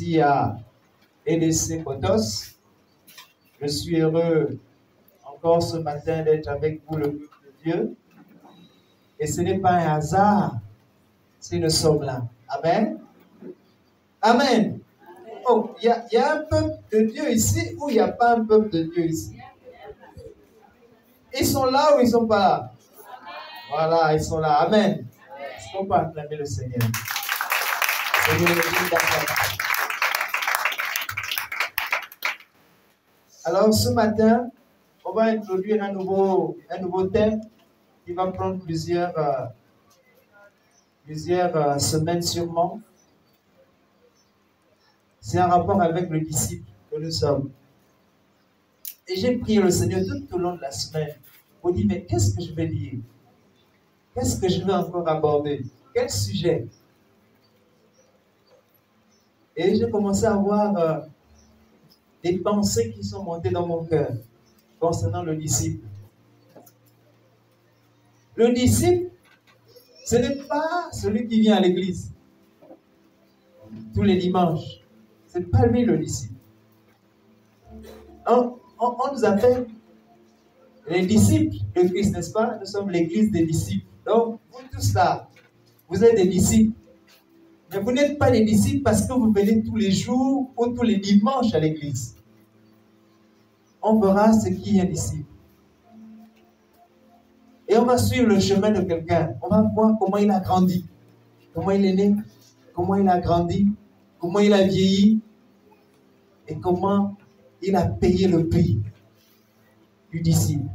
ici à EDC Potos. Je suis heureux encore ce matin d'être avec vous, le peuple de Dieu. Et ce n'est pas un hasard si nous sommes là. Amen. Amen. Oh, il y a un peuple de Dieu ici ou il n'y a pas un peuple de Dieu ici? Ils sont là ou ils ne sont pas là? Voilà, ils sont là. Amen. Est-ce qu'on peut acclamer le Seigneur? Seigneur, alors ce matin, on va introduire un nouveau thème qui va prendre plusieurs semaines sûrement. C'est un rapport avec le disciple que nous sommes. Et j'ai prié le Seigneur tout au long de la semaine pour dire, mais qu'est-ce que je vais dire? Qu'est-ce que je vais encore aborder? Quel sujet? Et j'ai commencé à avoir des pensées qui sont montées dans mon cœur concernant le disciple. Le disciple, ce n'est pas celui qui vient à l'église tous les dimanches. Ce n'est pas lui le disciple. On nous appelle les disciples de Christ, n'est-ce pas? Nous sommes l'église des disciples. Donc, vous tous là, vous êtes des disciples. Mais vous n'êtes pas des disciples parce que vous venez tous les jours ou tous les dimanches à l'église. On verra ce qui est un disciple. Et on va suivre le chemin de quelqu'un. On va voir comment il a grandi. Comment il est né. Comment il a grandi. Comment il a vieilli. Et comment il a payé le prix du disciple.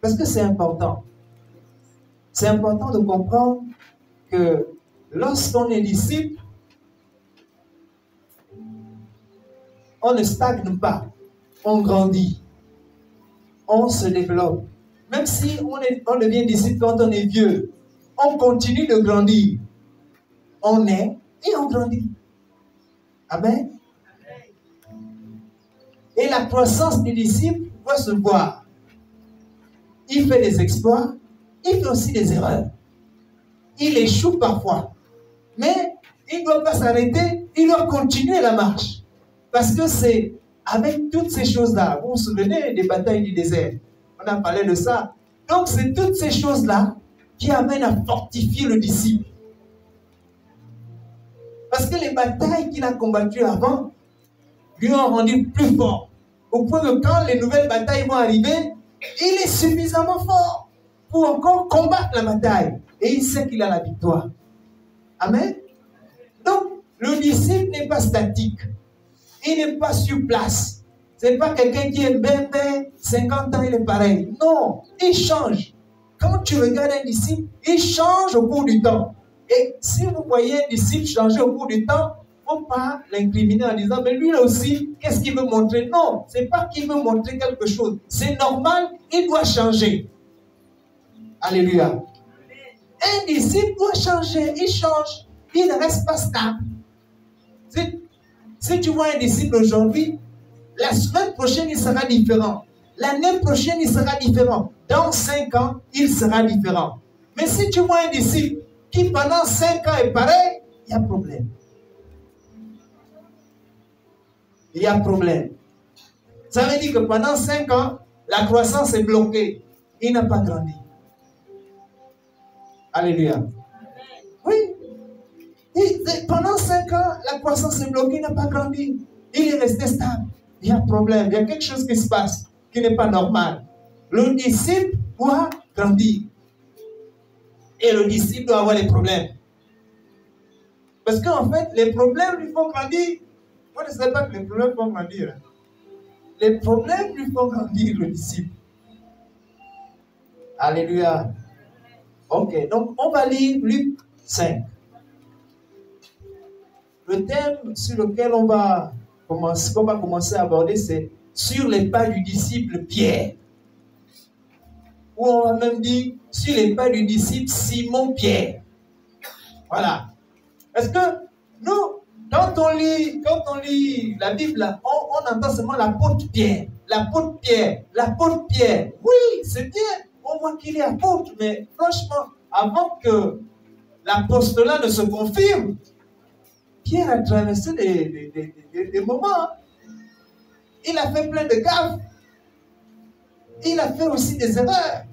Parce que c'est important. C'est important de comprendre que lorsqu'on est disciple, on ne stagne pas, on grandit, on se développe. Même si on devient disciple quand on est vieux, on continue de grandir. On naît et on grandit. Amen. Et la croissance du disciple doit se voir. Il fait des exploits, il fait aussi des erreurs. Il échoue parfois. Mais il ne doit pas s'arrêter, il doit continuer la marche. Parce que c'est avec toutes ces choses-là, vous vous souvenez des batailles du désert, on a parlé de ça. Donc c'est toutes ces choses-là qui amènent à fortifier le disciple. Parce que les batailles qu'il a combattues avant lui ont rendu plus fort. Au point que quand les nouvelles batailles vont arriver, il est suffisamment fort pour encore combattre la bataille. Et il sait qu'il a la victoire. Amen. Donc, le disciple n'est pas statique. Il n'est pas sur place. Ce n'est pas quelqu'un qui est bébé, 50 ans, il est pareil. Non, il change. Quand tu regardes un disciple, il change au cours du temps. Et si vous voyez un disciple changer au cours du temps, il ne faut pas l'incriminer en disant, mais lui aussi, qu'est-ce qu'il veut montrer? Non, ce n'est pas qu'il veut montrer quelque chose. C'est normal, il doit changer. Alléluia. Un disciple doit changer, il change. Il ne reste pas stable. Si tu vois un disciple aujourd'hui, la semaine prochaine, il sera différent. L'année prochaine, il sera différent. Dans 5 ans, il sera différent. Mais si tu vois un disciple qui pendant 5 ans est pareil, il y a problème. Il y a problème. Ça veut dire que pendant 5 ans, la croissance est bloquée. Il n'a pas grandi. Alléluia. Oui. Pendant 5 ans, la croissance est bloquée, il n'a pas grandi. Il est resté stable. Il y a un problème. Il y a quelque chose qui se passe qui n'est pas normal. Le disciple doit grandir. Et le disciple doit avoir des problèmes. Parce qu'en fait, les problèmes lui font grandir. Vous ne savez pas que les problèmes font grandir. Les problèmes lui font grandir, le disciple. Alléluia. Ok, donc on va lire Luc 5. Le thème sur lequel on va commencer à aborder, c'est sur les pas du disciple Pierre. Ou on va même dire sur les pas du disciple Simon-Pierre. Voilà. Parce que nous, quand on lit la Bible, on entend seulement l'apôtre Pierre. L'apôtre Pierre. L'apôtre Pierre. Oui, c'est bien. On voit qu'il est apôtre, mais franchement, avant que l'apostolat ne se confirme, Pierre a traversé des moments. Hein. Il a fait plein de gaffes. Il a fait aussi des erreurs.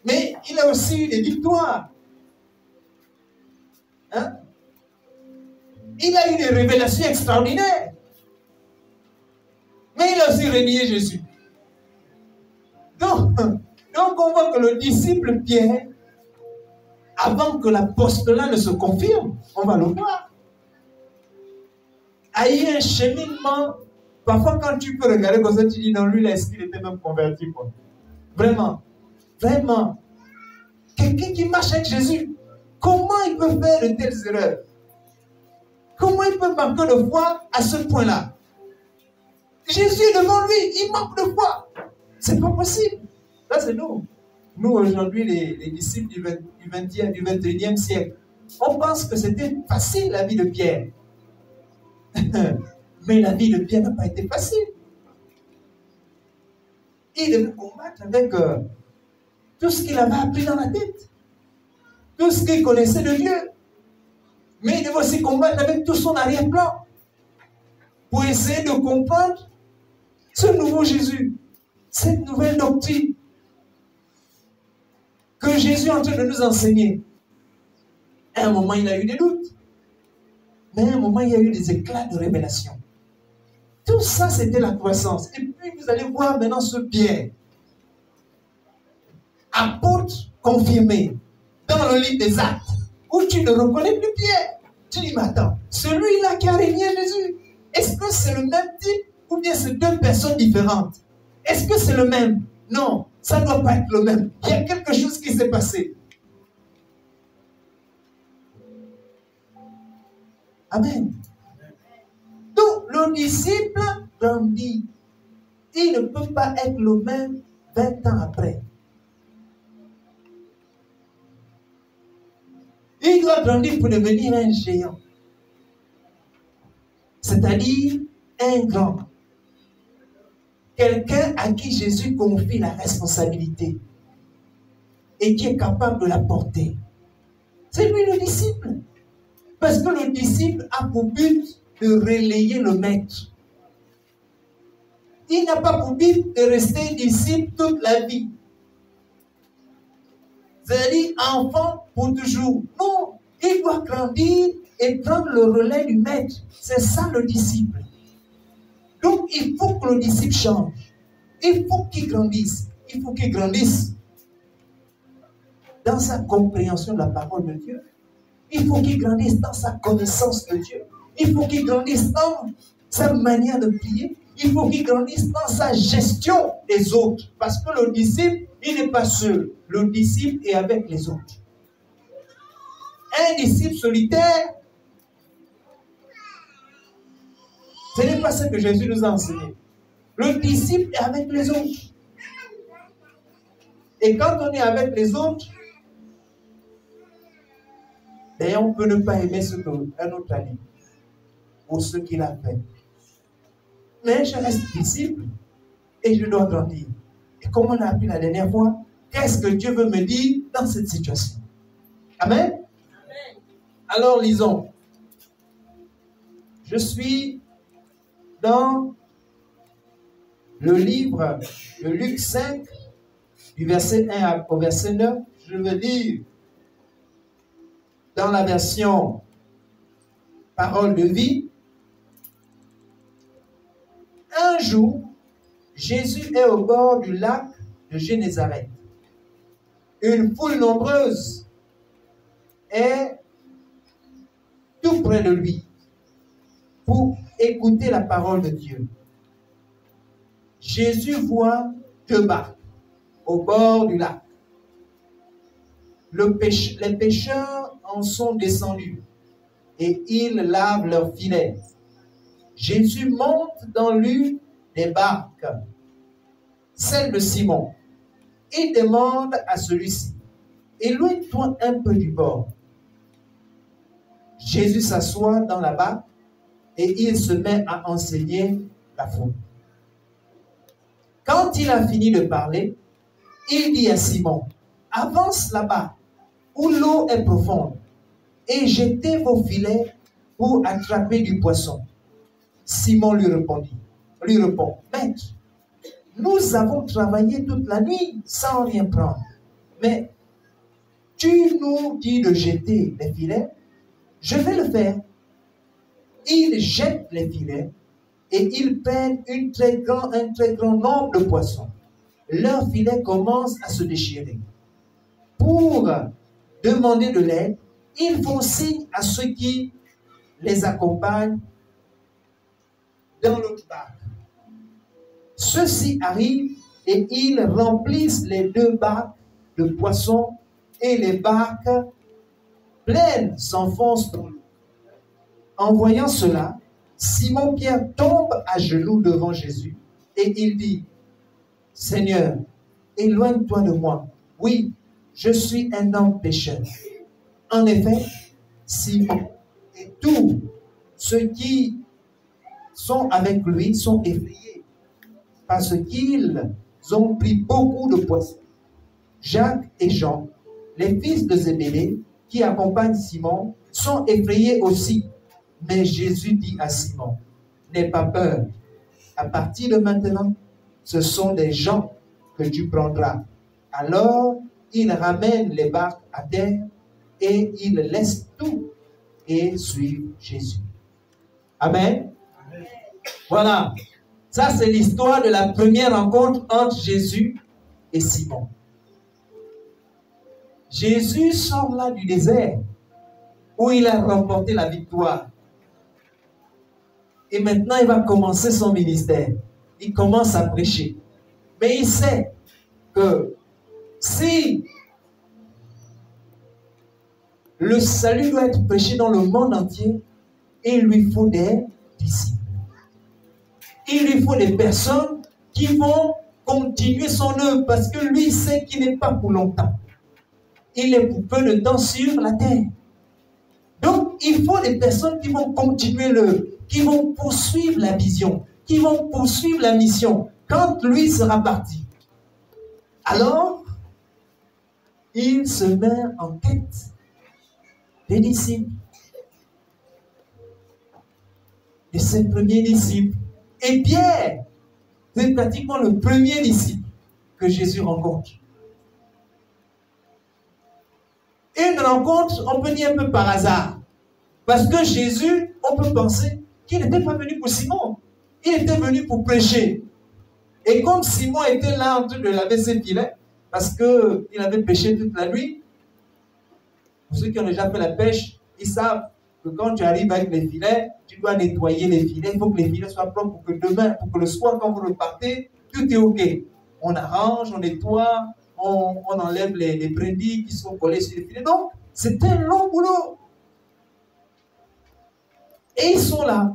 Mais il a aussi eu des victoires. Hein? Il a eu des révélations extraordinaires. Mais il a aussi renié Jésus. Donc on voit que le disciple Pierre, avant que l'apostolat ne se confirme, on va le voir, a eu un cheminement. Parfois, quand tu peux regarder comme ça, tu dis non, lui, là, est-ce qu'il était même converti, quoi? Vraiment, vraiment. Quelqu'un qui marche avec Jésus, comment il peut faire de telles erreurs? Comment il peut manquer de foi à ce point-là? Jésus est devant lui, il manque de foi. C'est pas possible. Là, c'est nous. Nous, aujourd'hui, les disciples du 20e, du 21e siècle, on pense que c'était facile la vie de Pierre. Mais la vie de Pierre n'a pas été facile. Il devait combattre avec tout ce qu'il avait appris dans la tête, tout ce qu'il connaissait de Dieu. Mais il devait aussi combattre avec tout son arrière-plan pour essayer de comprendre ce nouveau Jésus, cette nouvelle doctrine que Jésus est en train de nous enseigner. À un moment, il a eu des doutes. Mais à un moment, il y a eu des éclats de révélation. Tout ça, c'était la croissance. Et puis, vous allez voir maintenant ce Pierre, apôtre confirmé, dans le livre des Actes, où tu ne reconnais plus Pierre. Tu dis, mais attends, celui-là qui a régné Jésus, est-ce que c'est le même type ou bien c'est deux personnes différentes? Est-ce que c'est le même? Non, ça ne doit pas être le même. Il y a quelque chose qui s'est passé. Amen. Donc, le disciple grandit. Il ne peut pas être le même 20 ans après. Il doit grandir pour devenir un géant. C'est-à-dire un grand. Quelqu'un à qui Jésus confie la responsabilité et qui est capable de la porter. C'est lui le disciple. Parce que le disciple a pour but de relayer le maître. Il n'a pas pour but de rester disciple toute la vie. C'est-à-dire enfant pour toujours. Non, il doit grandir et prendre le relais du maître. C'est ça le disciple. Donc il faut que le disciple change. Il faut qu'il grandisse. Il faut qu'il grandisse dans sa compréhension de la parole de Dieu. Il faut qu'il grandisse dans sa connaissance de Dieu. Il faut qu'il grandisse dans sa manière de prier. Il faut qu'il grandisse dans sa gestion des autres. Parce que le disciple, il n'est pas seul. Le disciple est avec les autres. Un disciple solitaire, ce n'est pas ce que Jésus nous a enseigné. Le disciple est avec les autres. Et quand on est avec les autres, d'ailleurs, on peut ne pas aimer ce qu'un autre a dit ou ce qu'il a fait. Mais je reste disciple et je dois grandir. Et comme on a appris la dernière fois, qu'est-ce que Dieu veut me dire dans cette situation? Amen? Amen. Alors lisons. Je suis dans le livre de Luc 5, du verset 1 au verset 9. Je veux dire dans la version Parole de vie. Un jour, Jésus est au bord du lac de Génézareth. Une foule nombreuse est tout près de lui pour écouter la parole de Dieu. Jésus voit deux barques au bord du lac. Les pêcheurs en sont descendus et ils lavent leurs filets. Jésus monte dans l'une des barques, celle de Simon. Il demande à celui-ci, éloigne-toi un peu du bord. Jésus s'assoit dans la barque et il se met à enseigner la foule. Quand il a fini de parler, il dit à Simon, avance là-bas, où l'eau est profonde, et jetez vos filets pour attraper du poisson. Simon lui répond, Maître, nous avons travaillé toute la nuit sans rien prendre. Mais tu nous dis de jeter les filets, je vais le faire. Ils jettent les filets et ils prennent un très grand nombre de poissons. Leurs filets commencent à se déchirer. Pour demander de l'aide, ils font signe à ceux qui les accompagnent dans l'autre barque. Ceux-ci arrivent et ils remplissent les 2 barques de poissons et les barques pleines s'enfoncent dans l'eau. En voyant cela, Simon-Pierre tombe à genoux devant Jésus et il dit, Seigneur, éloigne-toi de moi. Oui, je suis un homme pécheur. En effet, Simon et tous ceux qui sont avec lui sont effrayés parce qu'ils ont pris beaucoup de poissons. Jacques et Jean, les fils de Zébédée, qui accompagnent Simon, sont effrayés aussi. Mais Jésus dit à Simon, n'aie pas peur. À partir de maintenant, ce sont des gens que tu prendras. Alors, il ramène les barques à terre et il laisse tout et suivent Jésus. Amen. Amen. Voilà. Ça, c'est l'histoire de la première rencontre entre Jésus et Simon. Jésus sort là du désert où il a remporté la victoire. Et maintenant, il va commencer son ministère. Il commence à prêcher. Mais il sait que si le salut doit être prêché dans le monde entier, il lui faut des disciples. Il lui faut des personnes qui vont continuer son œuvre parce que lui sait qu'il n'est pas pour longtemps. Il est pour peu de temps sur la terre. Donc, il faut des personnes qui vont continuer l'œuvre, qui vont poursuivre la vision, qui vont poursuivre la mission quand lui sera parti. Alors, il se met en quête des disciples, de ses premiers disciples. Et Pierre, c'est pratiquement le premier disciple que Jésus rencontre. Une rencontre, on peut dire un peu par hasard. Parce que Jésus, on peut penser qu'il n'était pas venu pour Simon. Il était venu pour prêcher. Et comme Simon était là en train de laver ses filets, parce qu'il avait pêché toute la nuit, pour ceux qui ont déjà fait la pêche, ils savent que quand tu arrives avec les filets, tu dois nettoyer les filets. Il faut que les filets soient propres pour que demain, pour que le soir, quand vous repartez, tout est OK. On arrange, on nettoie, on enlève les brindilles qui sont collées sur les filets. Donc, c'est un long boulot. Et ils sont là.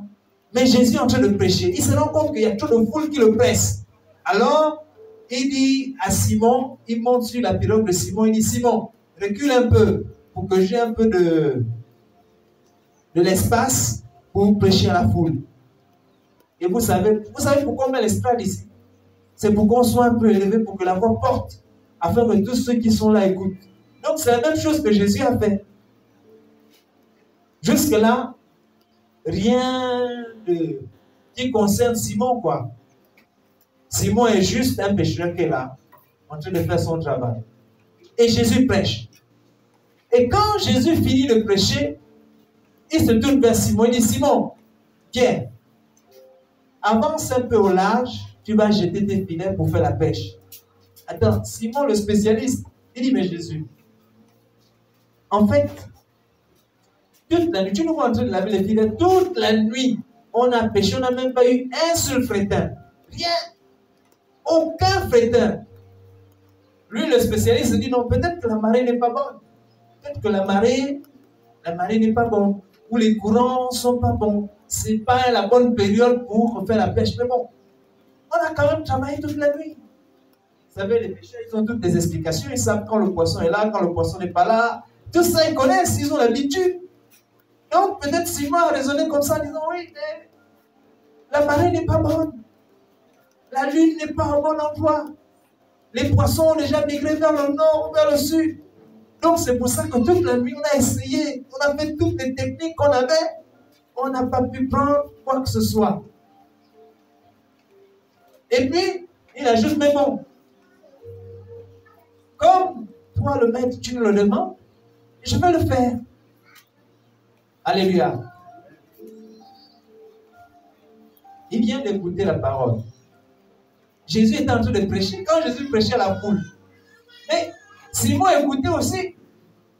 Mais Jésus est en train de prêcher. Il se rend compte qu'il y a trop de foule qui le presse. Alors, il dit à Simon, il monte sur la pirogue de Simon, il dit, Simon, recule un peu pour que j'ai un peu de l'espace pour prêcher à la foule. Et vous savez pourquoi on met l'estrade ici? C'est pour qu'on soit un peu élevé, pour que la voix porte, afin que tous ceux qui sont là écoutent. Donc c'est la même chose que Jésus a fait. Jusque-là, rien qui concerne Simon, quoi. Simon est juste un pécheur qui est là, en train de faire son travail. Et Jésus prêche. Et quand Jésus finit de prêcher, il se tourne vers Simon, il dit, Simon, viens, avance un peu au large, tu vas jeter tes filets pour faire la pêche. Attends, Simon le spécialiste, il dit, mais Jésus, en fait, toute la nuit, tu nous vois en train de laver les filets, toute la nuit, on a pêché, on n'a même pas eu un seul frétin. Rien. Aucun frétin. Lui, le spécialiste, dit, non, peut-être que la marée n'est pas bonne. Peut-être que la marée n'est pas bonne. Ou les courants ne sont pas bons. Ce n'est pas la bonne période pour faire la pêche. Mais bon, on a quand même travaillé toute la nuit. Vous savez, les pêcheurs, ils ont toutes des explications. Ils savent quand le poisson est là, quand le poisson n'est pas là. Tout ça, ils connaissent, ils ont l'habitude. Donc, peut-être Simon a raisonné comme ça, en disant, oui, mais la marée n'est pas bonne. La lune n'est pas en bon endroit. Les poissons ont déjà migré vers le nord ou vers le sud. Donc c'est pour ça que toute la nuit, on a essayé, on a fait toutes les techniques qu'on avait, on n'a pas pu prendre quoi que ce soit. Et puis, il ajoute, mais bon, comme toi le maître, tu me le demandes, je vais le faire. Alléluia. Il vient d'écouter la parole. Jésus était en train de prêcher. Quand Jésus prêchait à la foule, mais Simon écoutait aussi.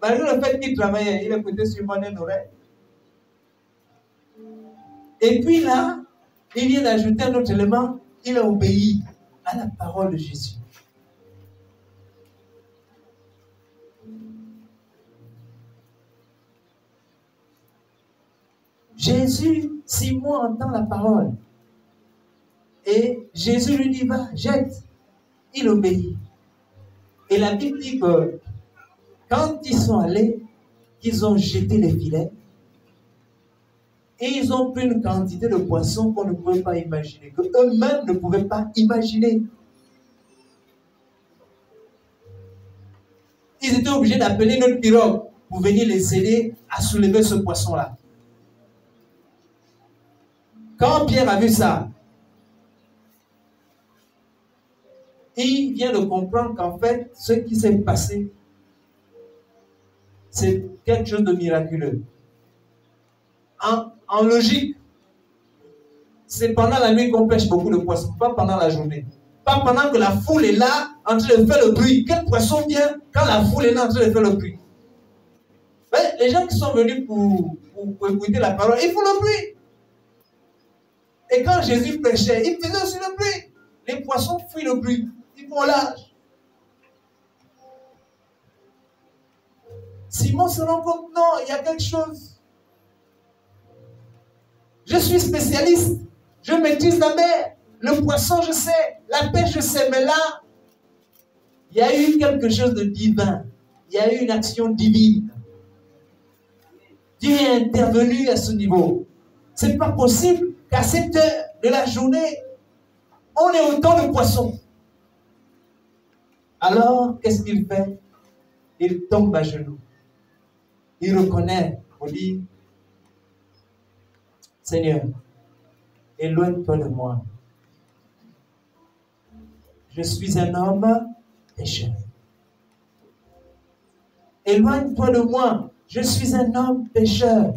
Malgré le fait qu'il travaillait, il écoutait Simon d'une oreille. Et puis là, il vient d'ajouter un autre élément. Il a obéi à la parole de Jésus. Jésus, Simon entend la parole. Et Jésus lui dit, va, jette. Il obéit. Et la Bible dit que quand ils sont allés, ils ont jeté les filets et ils ont pris une quantité de poissons qu'on ne pouvait pas imaginer, que eux-mêmes ne pouvaient pas imaginer. Ils étaient obligés d'appeler notre pirogue pour venir les aider à soulever ce poisson-là. Quand Pierre a vu ça, il vient de comprendre qu'en fait, ce qui s'est passé, c'est quelque chose de miraculeux. En logique, c'est pendant la nuit qu'on pêche beaucoup de poissons, pas pendant la journée. Pas pendant que la foule est là en train de faire le bruit. Quel poisson vient quand la foule est là en train de faire le bruit? Mais les gens qui sont venus pour écouter la parole, ils font le bruit. Et quand Jésus prêchait, il faisait aussi le bruit. Les poissons fuient le bruit. Ils vont au large. Simon se rend compte, non, il y a quelque chose. Je suis spécialiste. Je maîtrise la mer. Le poisson, je sais. La pêche, je sais. Mais là, il y a eu quelque chose de divin. Il y a eu une action divine. Dieu est intervenu à ce niveau. Ce n'est pas possible qu'à cette heure de la journée, on ait autant de poissons. Alors, qu'est-ce qu'il fait? Il tombe à genoux. Il reconnaît, on dit, Seigneur, éloigne-toi de moi. Je suis un homme pécheur. Éloigne-toi de moi. Je suis un homme pécheur.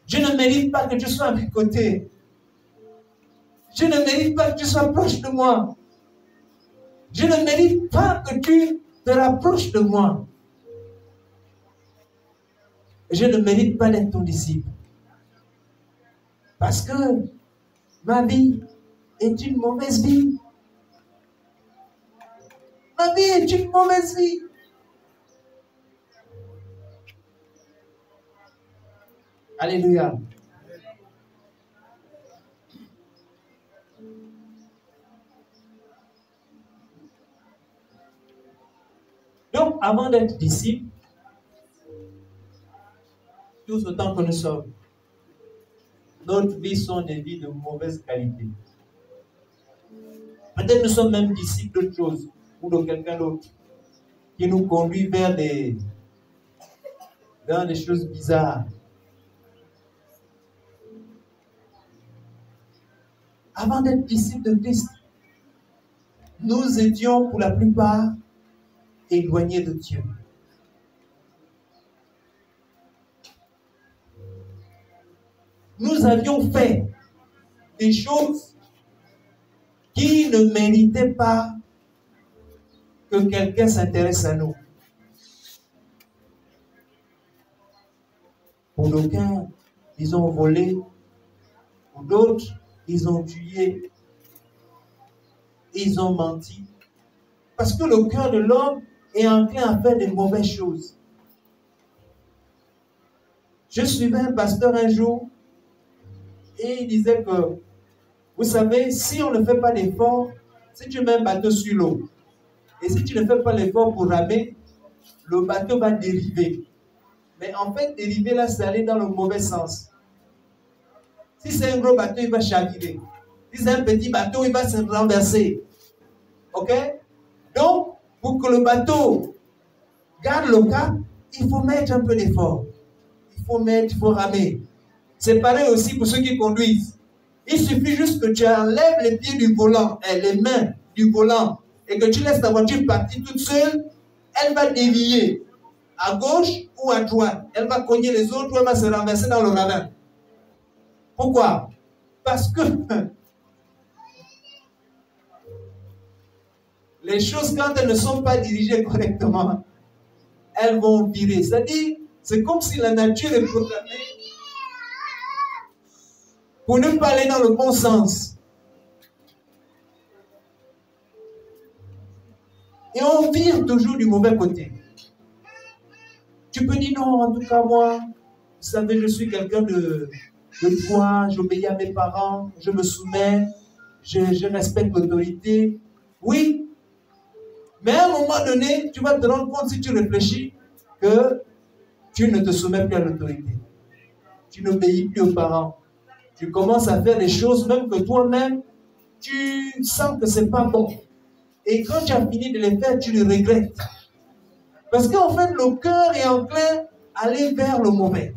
Je ne mérite pas que tu sois à mes côtés. Je ne mérite pas que tu sois proche de moi. Je ne mérite pas que tu te rapproches de moi. Je ne mérite pas d'être ton disciple. Parce que ma vie est une mauvaise vie. Ma vie est une mauvaise vie. Alléluia. Donc, avant d'être disciple, tous autant que nous sommes, notre vie sont des vies de mauvaise qualité. Peut-être nous sommes même disciples d'autre chose ou de quelqu'un d'autre qui nous conduit vers des choses bizarres. Avant d'être disciples de Christ, nous étions pour la plupart éloignés de Dieu. Nous avions fait des choses qui ne méritaient pas que quelqu'un s'intéresse à nous. Pour d'aucuns, ils ont volé. Pour d'autres, ils ont tué. Ils ont menti. Parce que le cœur de l'homme est enclin à faire des mauvaises choses. Je suivais un pasteur un jour et il disait que, vous savez, si on ne fait pas d'effort, si tu mets un bateau sur l'eau, et si tu ne fais pas l'effort pour ramer, le bateau va dériver. Mais en fait, dériver là, c'est aller dans le mauvais sens. Si c'est un gros bateau, il va chavirer. Si c'est un petit bateau, il va se renverser. Ok? pour que le bateau garde le cap, il faut mettre un peu d'effort. Il faut ramer. C'est pareil aussi pour ceux qui conduisent. Il suffit juste que tu enlèves les pieds du volant, les mains du volant, et que tu laisses ta voiture partir toute seule, elle va dévier à gauche ou à droite. Elle va cogner les autres ou elle va se renverser dans le ravin. Pourquoi? Parce que les choses, quand elles ne sont pas dirigées correctement, elles vont virer. C'est-à-dire, c'est comme si la nature est programmée pour ne pas aller dans le bon sens. Et on vire toujours du mauvais côté. Tu peux dire non, en tout cas moi, vous savez, je suis quelqu'un de foi, j'obéis à mes parents, je me soumets, je respecte l'autorité. Oui, mais à un moment donné, tu vas te rendre compte, si tu réfléchis, que tu ne te soumets plus à l'autorité. Tu n'obéis plus aux parents. Tu commences à faire des choses, même que toi-même, tu sens que ce n'est pas bon. Et quand tu as fini de les faire, tu les regrettes. Parce qu'en fait, le cœur est enclin à aller vers le mauvais.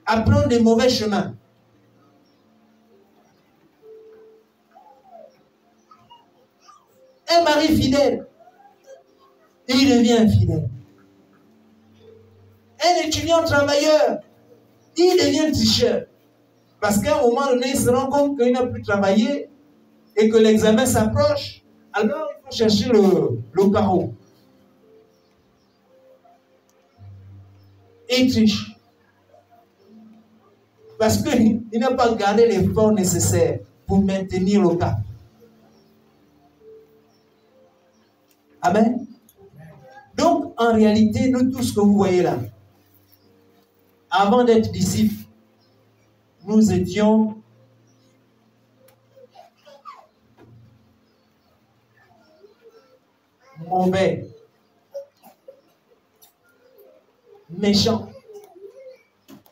À prendre des mauvais chemins. Un mari fidèle, il devient infidèle. Un étudiant travailleur, il devient tricheur. Parce qu'à un moment donné, il se rend compte qu'il n'a plus travaillé et que l'examen s'approche. Alors, il faut chercher le carreau. Et il triche. Parce qu'il n'a pas gardé l'effort nécessaire pour maintenir le cap. Amen. Donc, en réalité, nous tous que vous voyez là, avant d'être disciples, nous étions mauvais, méchants.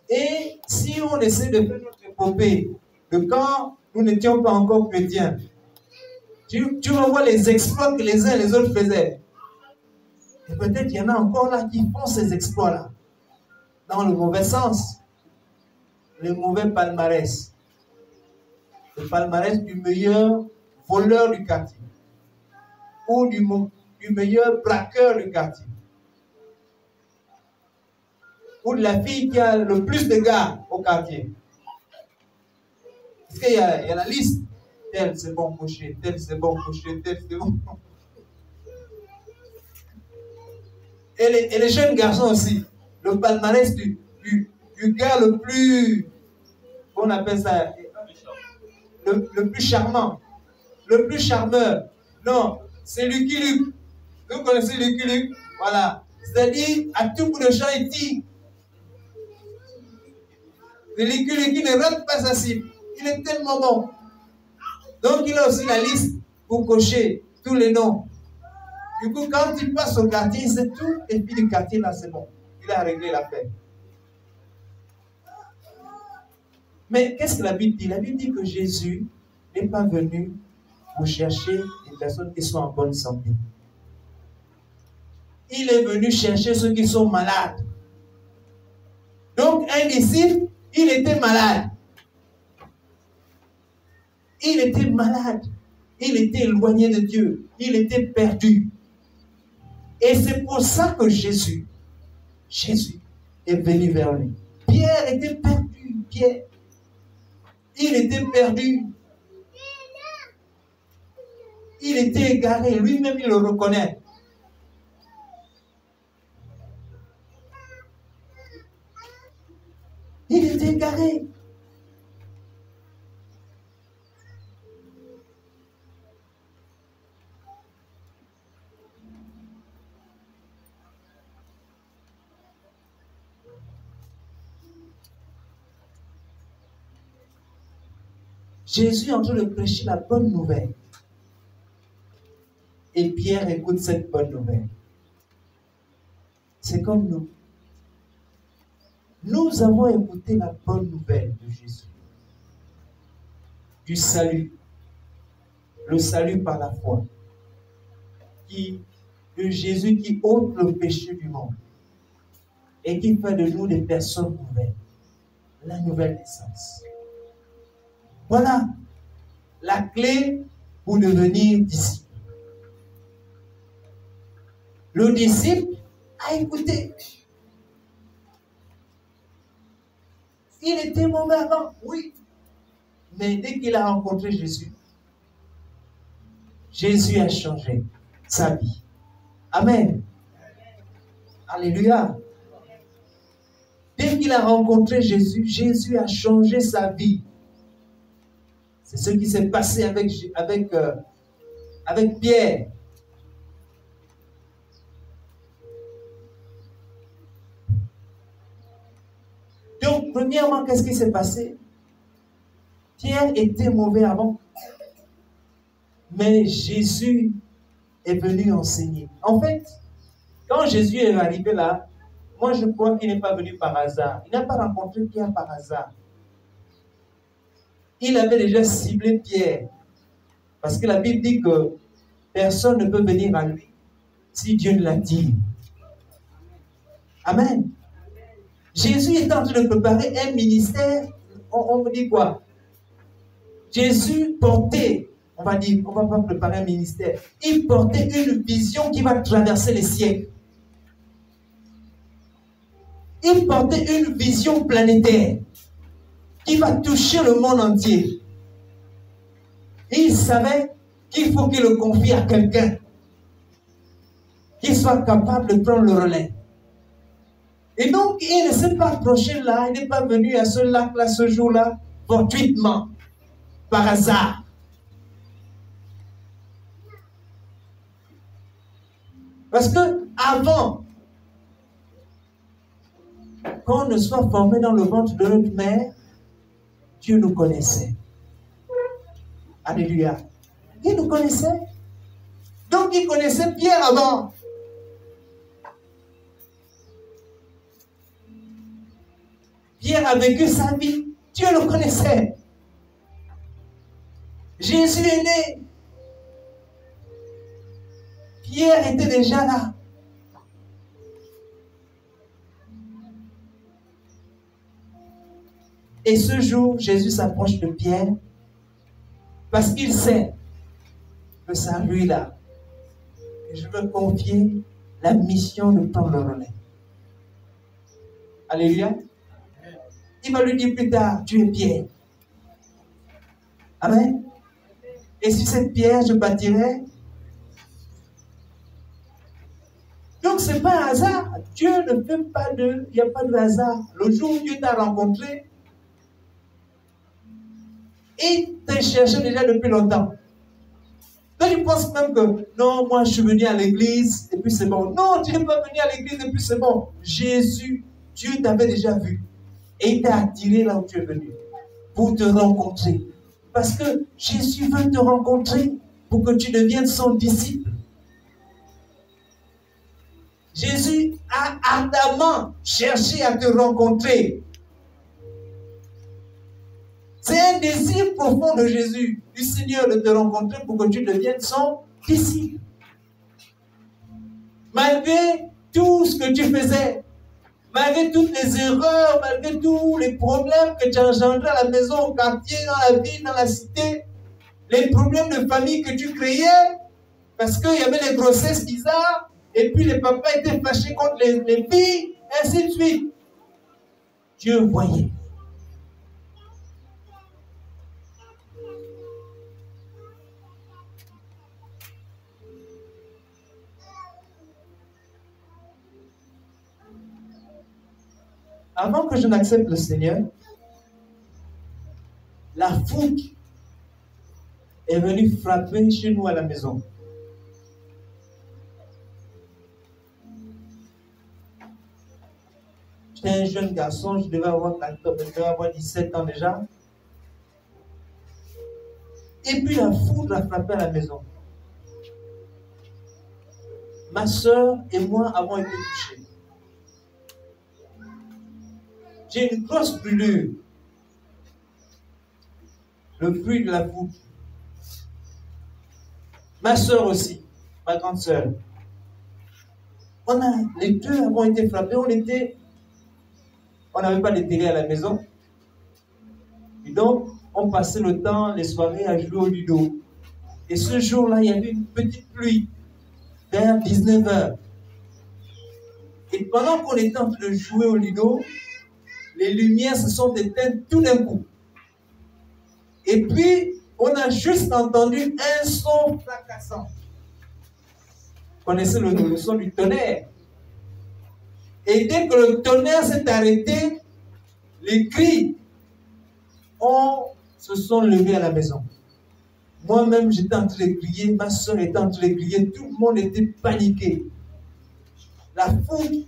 Et si on essaie de faire notre épopée de quand nous n'étions pas encore chrétiens, tu revois les exploits que les uns et les autres faisaient. Et peut-être il y en a encore là qui font ces exploits-là, dans le mauvais sens. Le mauvais palmarès. Le palmarès du meilleur voleur du quartier. Ou du meilleur braqueur du quartier. Ou de la fille qui a le plus de gars au quartier. Parce qu'il y a la liste. Tel c'est bon coucher, tel c'est bon coucher, tel c'est bon. Et les jeunes garçons aussi. Le palmarès du gars le plus, on appelle ça, le plus charmant, le plus charmeur. Non, c'est Lucky Luke. Vous connaissez Lucky Luke? Voilà. C'est-à-dire, à tout bout de champ, il tire. Le Lucky Luke, il ne rate pas sa cible. Il est tellement bon. Donc, il a aussi la liste pour cocher tous les noms. Du coup, quand il passe au quartier, c'est tout. Et puis, le quartier, là, c'est bon. Il a réglé l'affaire. Mais qu'est-ce que la Bible dit? La Bible dit que Jésus n'est pas venu pour chercher les personnes qui sont en bonne santé. Il est venu chercher ceux qui sont malades. Donc, un disciple, il était malade. Il était malade. Il était éloigné de Dieu. Il était perdu. Et c'est pour ça que Jésus est venu vers lui. Pierre était perdu. Pierre. Il était perdu. Il était égaré. Lui-même, il le reconnaît. Il était égaré. Jésus est en train de prêcher la bonne nouvelle. Et Pierre écoute cette bonne nouvelle. C'est comme nous. Nous avons écouté la bonne nouvelle de Jésus. Du salut. Le salut par la foi. de Jésus qui ôte le péché du monde et qui fait de nous des personnes nouvelles. La nouvelle naissance. Voilà la clé pour devenir disciple. Le disciple a écouté. Il était mauvais avant, oui. Mais dès qu'il a rencontré Jésus, Jésus a changé sa vie. Amen. Alléluia. Dès qu'il a rencontré Jésus, Jésus a changé sa vie. C'est ce qui s'est passé avec Pierre. Donc, premièrement, qu'est-ce qui s'est passé? Pierre était mauvais avant. Mais Jésus est venu enseigner. En fait, quand Jésus est arrivé là, moi je crois qu'il n'est pas venu par hasard. Il n'a pas rencontré Pierre par hasard. Il avait déjà ciblé Pierre. Parce que la Bible dit que personne ne peut venir à lui si Dieu ne l'attire. Amen. Jésus est en train de préparer un ministère. On me dit quoi? Jésus portait, on va dire, on ne va pas préparer un ministère. Il portait une vision qui va traverser les siècles. Il portait une vision planétaire qui va toucher le monde entier. Et il savait qu'il faut qu'il le confie à quelqu'un qui soit capable de prendre le relais. Et donc, il ne s'est pas approché là, il n'est pas venu à ce lac-là, ce jour-là, fortuitement, par hasard. Parce que avant qu'on ne soit formé dans le ventre de notre mère, Dieu nous connaissait. Alléluia. Il nous connaissait. Donc, il connaissait Pierre avant. Pierre a vécu sa vie. Dieu le connaissait. Jésus est né. Pierre était déjà là. Et ce jour, Jésus s'approche de Pierre parce qu'il sait que c'est à lui là. Et je veux confier la mission de prendre le relais. Alléluia. Il va lui dire plus tard, tu es Pierre. Amen. Et sur cette pierre, je bâtirai. Donc, ce n'est pas un hasard. Dieu ne fait pas de... Il n'y a pas de hasard. Le jour où Dieu t'a rencontré, il t'a cherché déjà depuis longtemps. Toi, tu penses même que, non, moi, je suis venu à l'église, et puis c'est bon. Non, tu n'es pas venu à l'église, et puis c'est bon. Jésus, Dieu t'avait déjà vu. Et il t'a attiré là où tu es venu, pour te rencontrer. Parce que Jésus veut te rencontrer pour que tu deviennes son disciple. Jésus a ardemment cherché à te rencontrer. C'est un désir profond de Jésus, du Seigneur, de te rencontrer pour que tu deviennes son disciple. Malgré tout ce que tu faisais, malgré toutes les erreurs, malgré tous les problèmes que tu as engendrés à la maison, au quartier, dans la ville, dans la cité, les problèmes de famille que tu créais, parce qu'il y avait les grossesses bizarres, et puis les papas étaient fâchés contre les filles, ainsi de suite. Dieu voyait. Avant que je n'accepte le Seigneur, la foudre est venue frapper chez nous à la maison. J'étais un jeune garçon, je devais avoir 17 ans déjà. Et puis la foudre a frappé à la maison. Ma soeur et moi avons été touchés. J'ai une grosse brûlure. Le fruit de la foudre. Ma soeur aussi. ma grande sœur. Les deux avons été frappés. On n'avait pas de télé à la maison. Et donc, on passait le temps, les soirées, à jouer au Ludo. Et ce jour-là, il y avait une petite pluie, vers 19h. Et pendant qu'on était en train de jouer au Ludo, les lumières se sont éteintes tout d'un coup. Et puis, on a juste entendu un son fracassant. Vous connaissez le son du tonnerre. Et dès que le tonnerre s'est arrêté, les cris se sont levés à la maison. Moi-même, j'étais en train de crier, ma soeur était en train de crier, tout le monde était paniqué. La foudre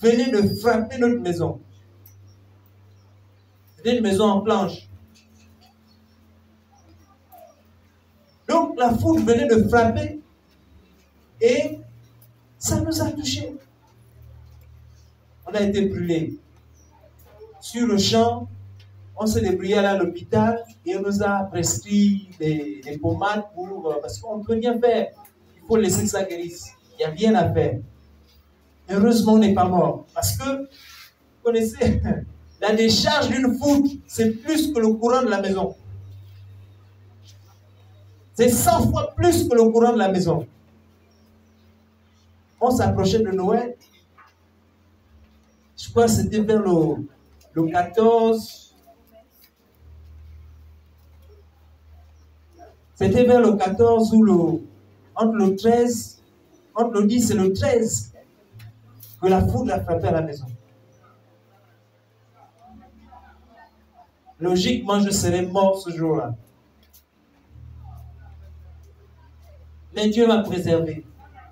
venait de frapper notre maison. C'était une maison en planche. Donc, la foudre venait de frapper et ça nous a touchés. On a été brûlés. Sur le champ, on s'est débrouillé à l'hôpital et on nous a prescrit des pommades parce qu'on ne peut rien faire. Il faut laisser que ça guérisse. Il n'y a rien à faire. Heureusement, on n'est pas mort. Parce que, vous connaissez, la décharge d'une foudre, c'est plus que le courant de la maison. C'est 100 fois plus que le courant de la maison. On s'approchait de Noël. Je crois que c'était vers le 14. C'était vers le 14 ou entre le 13, entre le 10 et le 13, que la foudre a frappé à la maison. Logiquement, je serais mort ce jour-là. Mais Dieu m'a préservé.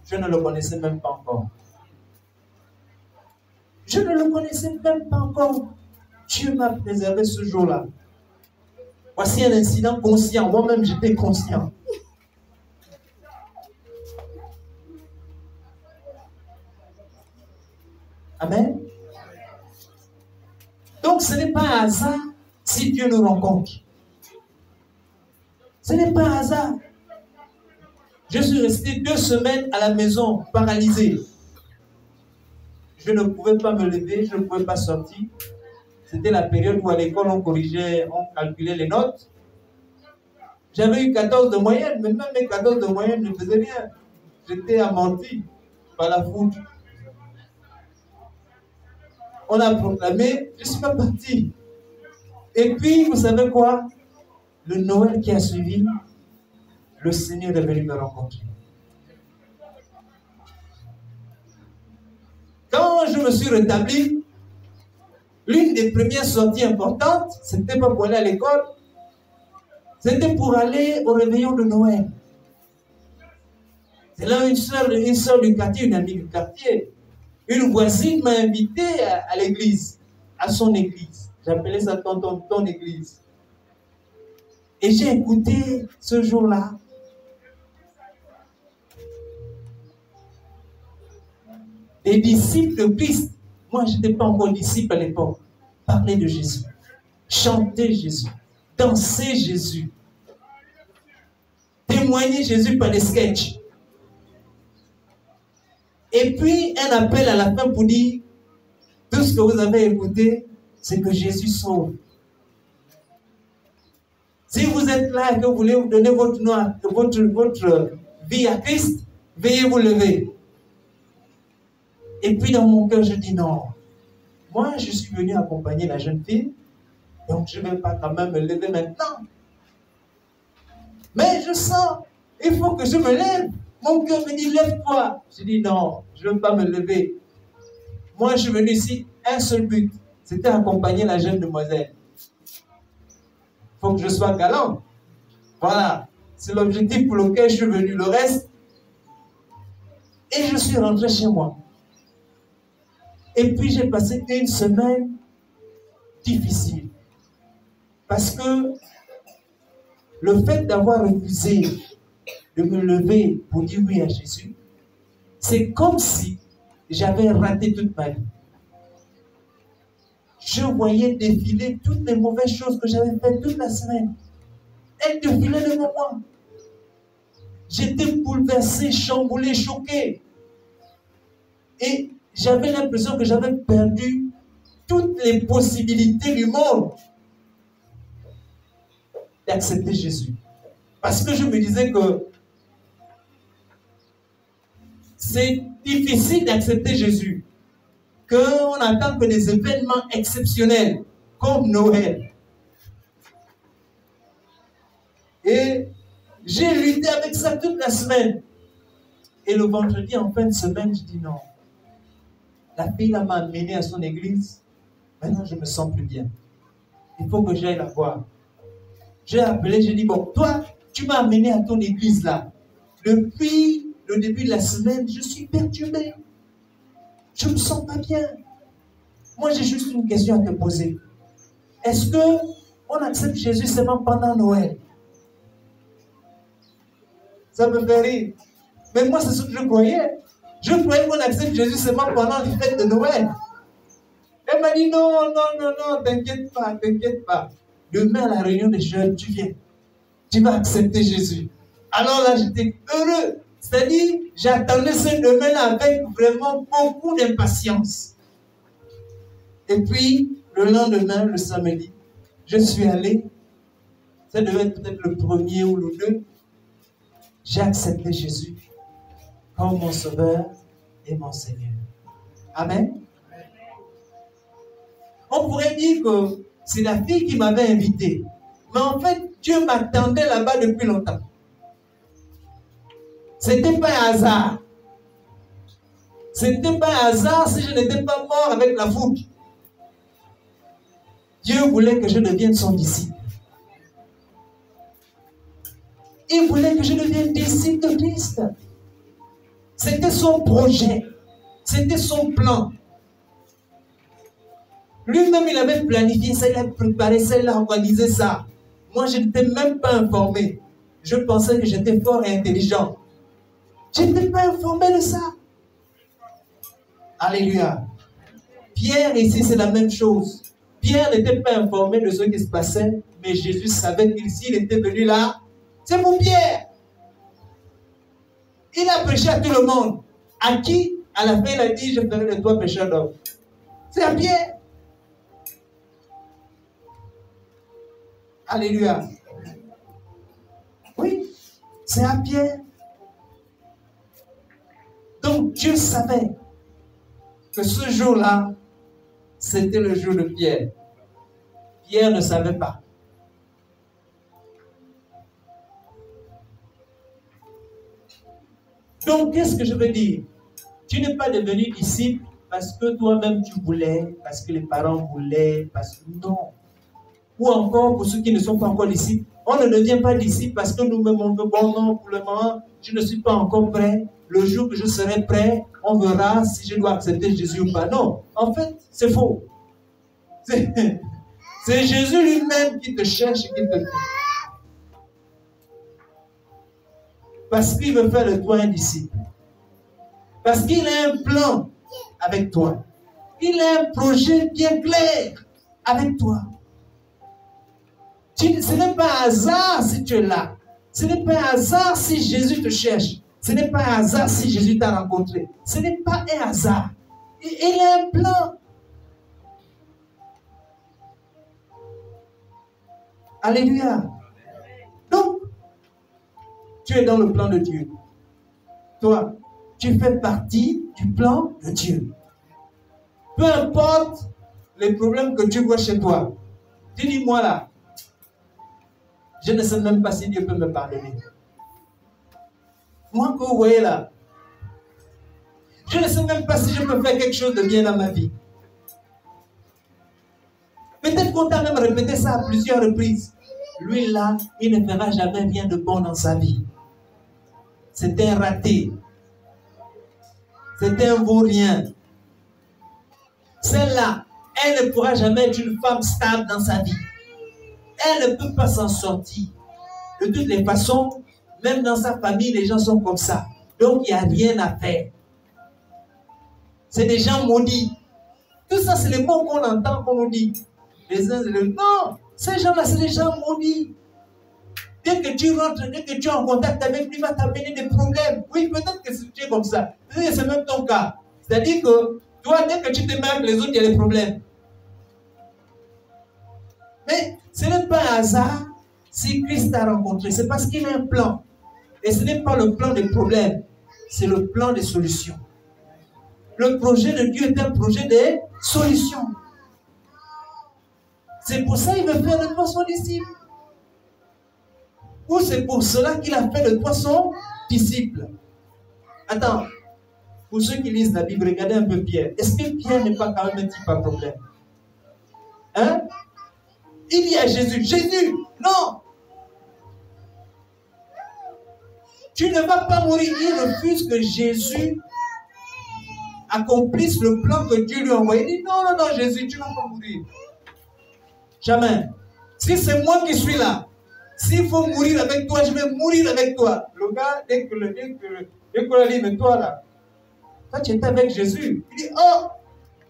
Je ne le connaissais même pas encore. Je ne le connaissais même pas encore. Dieu m'a préservé ce jour-là. Voici un incident conscient. Moi-même, j'étais conscient. Amen. Donc, ce n'est pas un hasard si Dieu nous rencontre. Ce n'est pas un hasard. Je suis resté 2 semaines à la maison, paralysé. Je ne pouvais pas me lever, je ne pouvais pas sortir. C'était la période où à l'école, on corrigeait, on calculait les notes. J'avais eu 14 de moyenne, mais même mes 14 de moyenne ne faisaient rien. J'étais amorti par la foudre. On a proclamé, je ne suis pas parti. Et puis, vous savez quoi? Le Noël qui a suivi, le Seigneur est venu me rencontrer. Quand je me suis rétabli, l'une des premières sorties importantes, c'était pas pour aller à l'école, c'était pour aller au réveillon de Noël. C'est là une soeur du quartier, une amie du quartier, une voisine m'a invité à l'église, à son église. J'appelais ça ton église. Et j'ai écouté ce jour-là. Les disciples de Christ, moi je n'étais pas encore disciple à l'époque, parler de Jésus, chanter Jésus, danser Jésus, témoigner Jésus par des sketchs. Et puis un appel à la fin pour dire, tout ce que vous avez écouté, c'est que Jésus sauve. Si vous êtes là et que vous voulez vous donner votre vie à Christ, veuillez vous lever. Et puis dans mon cœur, je dis non. Moi, je suis venu accompagner la jeune fille, donc je ne vais pas quand même me lever maintenant. Mais je sens, il faut que je me lève. Mon cœur me dit, lève-toi. Je dis non, je ne veux pas me lever. Moi, je suis venu ici, un seul but, c'était accompagner la jeune demoiselle. Il faut que je sois galant. Voilà, c'est l'objectif pour lequel je suis venu. Le reste, et je suis rentré chez moi. Et puis j'ai passé une semaine difficile. Parce que le fait d'avoir refusé de me lever pour dire oui à Jésus, c'est comme si j'avais raté toute ma vie. Je voyais défiler toutes les mauvaises choses que j'avais faites toute la semaine. Elles défilaient devant moi. J'étais bouleversé, chamboulé, choqué. Et j'avais l'impression que j'avais perdu toutes les possibilités du monde d'accepter Jésus. Parce que je me disais que c'est difficile d'accepter Jésus, qu'on attend que des événements exceptionnels, comme Noël. Et j'ai lutté avec ça toute la semaine. Et le vendredi, en fin de semaine, je dis non. La fille là m'a amené à son église. Maintenant, je me sens plus bien. Il faut que j'aille la voir. J'ai appelé, j'ai dit, bon, toi, tu m'as amené à ton église là. Depuis le début de la semaine, je suis perturbé. Je ne me sens pas bien. Moi, j'ai juste une question à te poser. Est-ce qu'on accepte Jésus seulement pendant Noël? Ça me fait rire. Mais moi, c'est ce que je croyais. Je croyais qu'on accepte Jésus seulement pendant les fêtes de Noël. Elle m'a dit, non, non, non, non, t'inquiète pas, t'inquiète pas. Demain, à la réunion des jeunes, tu viens. Tu vas accepter Jésus. Alors là, j'étais heureux. C'est-à-dire, j'attendais ce demain-là avec vraiment beaucoup d'impatience. Et puis, le lendemain, le samedi, je suis allé. Ça devait être peut-être le 1er ou le 2. J'ai accepté Jésus comme mon sauveur et mon Seigneur. Amen. On pourrait dire que c'est la fille qui m'avait invité. Mais en fait, Dieu m'attendait là-bas depuis longtemps. Ce n'était pas un hasard. Ce n'était pas un hasard si je n'étais pas mort avec la foudre. Dieu voulait que je devienne son disciple. Il voulait que je devienne disciple de Christ. C'était son projet. C'était son plan. Lui-même, il avait planifié ça, il a préparé ça, il a organisé ça. Moi, je n'étais même pas informé. Je pensais que j'étais fort et intelligent. Je n'étais pas informé de ça. Alléluia. Pierre, ici, c'est la même chose. Pierre n'était pas informé de ce qui se passait, mais Jésus savait qu'il s'il était venu là, c'est pour Pierre. Il a prêché à tout le monde. À qui? À la fin, il a dit, je ferai de toi pécheur d'homme. C'est à Pierre. Alléluia. Oui, c'est à Pierre. Donc Dieu savait que ce jour-là, c'était le jour de Pierre. Pierre ne savait pas. Donc, qu'est-ce que je veux dire? Tu n'es pas devenu disciple parce que toi-même tu voulais, parce que les parents voulaient, parce que non. Ou encore, pour ceux qui ne sont pas encore disciples, on ne devient pas disciple parce que nous-mêmes on veut, bon non, pour le moment, je ne suis pas encore prêt. Le jour que je serai prêt, on verra si je dois accepter Jésus ou pas. Non, en fait, c'est faux. C'est Jésus lui-même qui te cherche et qui te trouve. Parce qu'il veut faire de toi un disciple. Parce qu'il a un plan avec toi. Il a un projet bien clair avec toi. Ce n'est pas un hasard si tu es là. Ce n'est pas un hasard si Jésus te cherche. Ce n'est pas un hasard si Jésus t'a rencontré. Ce n'est pas un hasard. Il a un plan. Alléluia. Donc, tu es dans le plan de Dieu. Toi, tu fais partie du plan de Dieu. Peu importe les problèmes que tu vois chez toi. Tu dis, moi là, je ne sais même pas si Dieu peut me pardonner. Moi que vous voyez là, je ne sais même pas si je peux faire quelque chose de bien dans ma vie. Peut-être qu'on t'a même répété ça à plusieurs reprises. Lui là, il ne fera jamais rien de bon dans sa vie. C'est un raté. C'est un vaurien. Celle-là, elle ne pourra jamais être une femme stable dans sa vie. Elle ne peut pas s'en sortir. De toutes les façons, même dans sa famille, les gens sont comme ça. Donc, il n'y a rien à faire. C'est des gens maudits. Tout ça, c'est les mots qu'on entend, qu'on nous dit. Les uns et les autres. Non, ces gens-là, c'est des gens maudits. Dès que tu rentres, dès que tu es en contact avec lui, il va t'amener des problèmes. Oui, peut-être que tu es comme ça. C'est même ton cas. C'est-à-dire que toi, dès que tu te mets avec les autres, il y a des problèmes. Mais ce n'est pas un hasard si Christ t'a rencontré. C'est parce qu'il a un plan. Et ce n'est pas le plan des problèmes. C'est le plan des solutions. Le projet de Dieu est un projet des solutions. C'est pour ça qu'il veut faire de toi son disciple. Ou c'est pour cela qu'il a fait de toi son disciple. Attends, pour ceux qui lisent la Bible, regardez un peu Pierre. Est-ce que Pierre n'est pas quand même un type à problème? Hein? Il y a Jésus. Jésus, non! Tu ne vas pas mourir. Il refuse que Jésus accomplisse le plan que Dieu lui a envoyé. Il dit non, non, non, Jésus, tu ne vas pas mourir. Jamais. Si c'est moi qui suis là, s'il faut mourir avec toi, je vais mourir avec toi. Le gars, dès qu'on a dit, mais toi là, toi tu étais avec Jésus. Il dit, oh,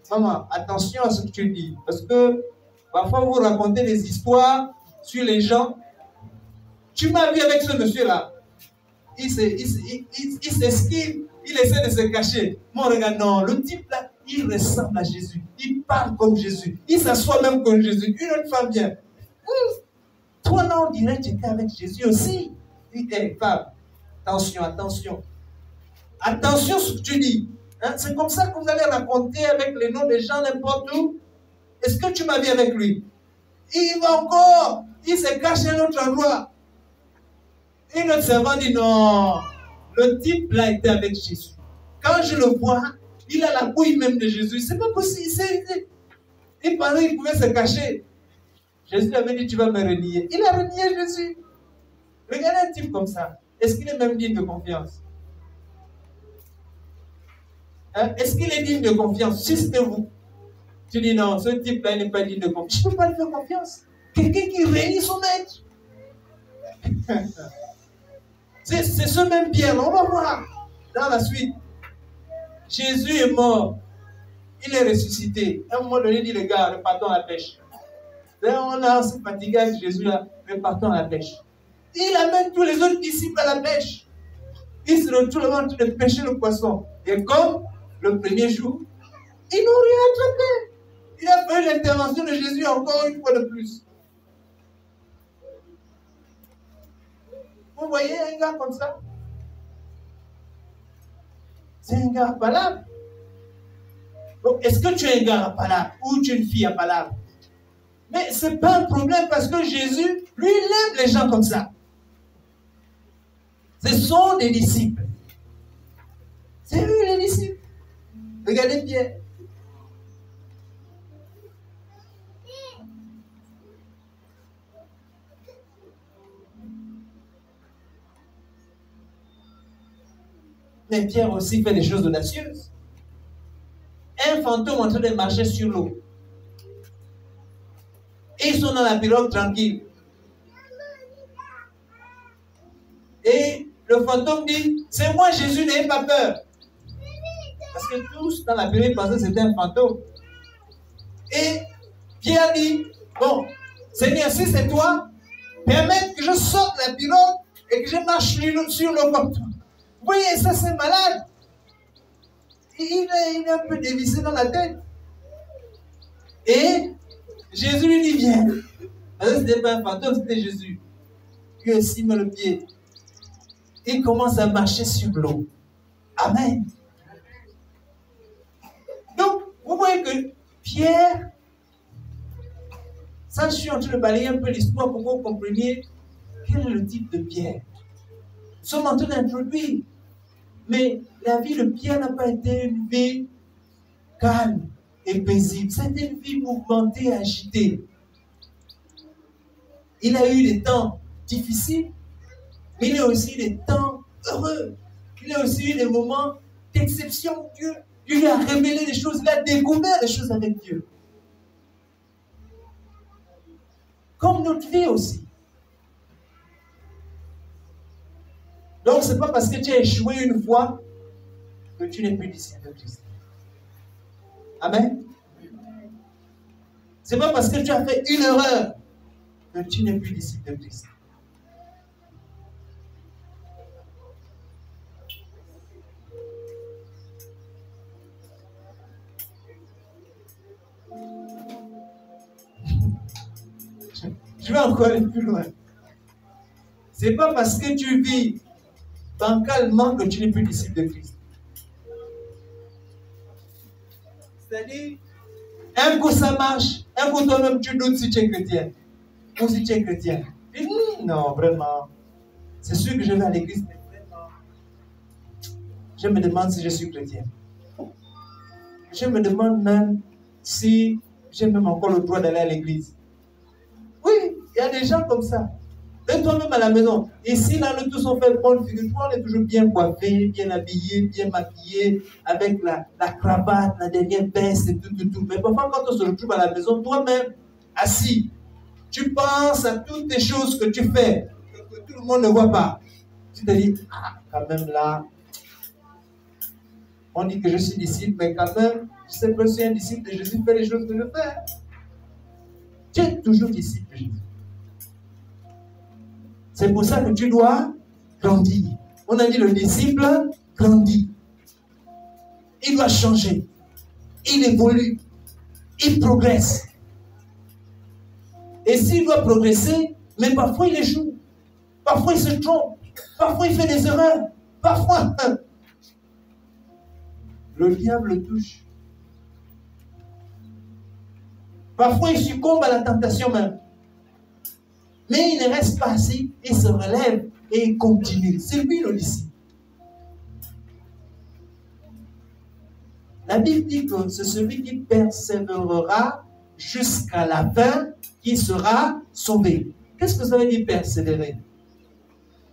maman, attention à ce que tu dis. Parce que parfois vous racontez des histoires sur les gens. Tu m'as vu avec ce monsieur-là. Il s'esquive, il essaie de se cacher. Moi, regarde, non, le type là, il ressemble à Jésus. Il parle comme Jésus. Il s'assoit même comme Jésus. Une autre femme vient. Toi, là, on dirait que tu étais avec Jésus aussi. Il dit, hey, femme, attention, attention. Attention à ce que tu dis. Hein? C'est comme ça que vous allez raconter avec les noms des gens n'importe où. Est-ce que tu m'as vu avec lui? Il va encore. Il se cache à un autre endroit. Et notre servant dit non, le type là était avec Jésus. Quand je le vois, il a la bouille même de Jésus. C'est pas possible. Il parlait qu'il pouvait se cacher. Jésus avait dit tu vas me renier. Il a renié Jésus. Regardez un type comme ça. Est-ce qu'il est même digne de confiance? Hein? Est-ce qu'il est digne de confiance? Si c'était vous, tu dis non, ce type là n'est pas digne de confiance. Je ne peux pas lui faire confiance. Quelqu'un qui renie son maître. C'est ce même Pierre, on va voir dans la suite. Jésus est mort, il est ressuscité. À un moment donné, il dit les gars, repartons à la pêche. Là, on a assez fatigué avec Jésus là, repartons à la pêche. Il amène tous les autres disciples à la pêche. Ils se retrouvent en train de pêcher le poisson. Et comme le premier jour, ils n'ont rien attrapé. Il a fait l'intervention de Jésus encore une fois de plus. Vous voyez un gars comme ça? C'est un gars à palabre. Donc, est-ce que tu es un gars à palabre ou tu es une fille à palabre? Mais ce n'est pas un problème parce que Jésus, lui, il aime les gens comme ça. Ce sont des disciples. C'est eux les disciples. Regardez bien. Mais Pierre aussi fait des choses audacieuses. Un fantôme en train de marcher sur l'eau. Et ils sont dans la pirogue tranquille. Et le fantôme dit, c'est moi Jésus, n'ayez pas peur. Parce que tous dans la pirogue pensaient que c'était un fantôme. Et Pierre dit, bon, Seigneur, si c'est toi, permets que je sorte la pirogue et que je marche sur l'eau comme toi. Vous voyez, ça c'est malade. Il est un peu dévissé dans la tête. Et Jésus lui dit, viens. Ce n'était pas un fantôme, c'était Jésus. Lui aussi met le pied. Il commence à marcher sur l'eau. Amen. Donc, vous voyez que Pierre, ça je suis en train de balayer un peu l'histoire pour que vous compreniez quel est le type de Pierre. Nous sommes en train d'introduire. Mais la vie de Pierre n'a pas été une vie calme et paisible. C'était une vie mouvementée et agitée. Il a eu des temps difficiles, mais il a aussi des temps heureux. Il a aussi eu des moments d'exception. Dieu lui a révélé des choses, il a découvert des choses avec Dieu. Comme notre vie aussi. Donc, ce n'est pas parce que tu as échoué une fois que tu n'es plus disciple de Christ. Amen. Ce n'est pas parce que tu as fait une erreur que tu n'es plus disciple de Christ. Je vais encore aller plus loin. Ce n'est pas parce que tu vis bancalement que tu n'es plus disciple de Christ. C'est-à-dire, un coup ça marche, un coup toi-même tu doutes si tu es chrétien. Ou si tu es chrétien. Et non, vraiment. C'est sûr que je vais à l'église, mais vraiment. Je me demande si je suis chrétien. Je me demande même si j'ai même encore le droit d'aller à l'église. Oui, il y a des gens comme ça. Même toi-même à la maison. Ici, là, nous tous on fait bonne figure. Toi, on est toujours bien coiffé, bien habillé, bien maquillé, avec la cravate, la dernière veste et tout. Mais parfois, quand on se retrouve à la maison, toi-même, assis, tu penses à toutes les choses que tu fais, que tout le monde ne voit pas. Tu te dis, ah, quand même là, on dit que je suis disciple, mais quand même, je sais pas si je suis un disciple de Jésus, fais les choses que je fais. Tu es toujours disciple de Jésus. C'est pour ça que tu dois grandir. On a dit le disciple grandit. Il doit changer. Il évolue. Il progresse. Et s'il doit progresser, mais parfois il échoue. Parfois il se trompe. Parfois il fait des erreurs. Parfois, le diable le touche. Parfois il succombe à la tentation même. Mais il ne reste pas assis, il se relève et il continue. C'est lui le disciple. La Bible dit que c'est celui qui persévérera jusqu'à la fin qui sera sauvé. Qu'est-ce que ça veut dire persévérer?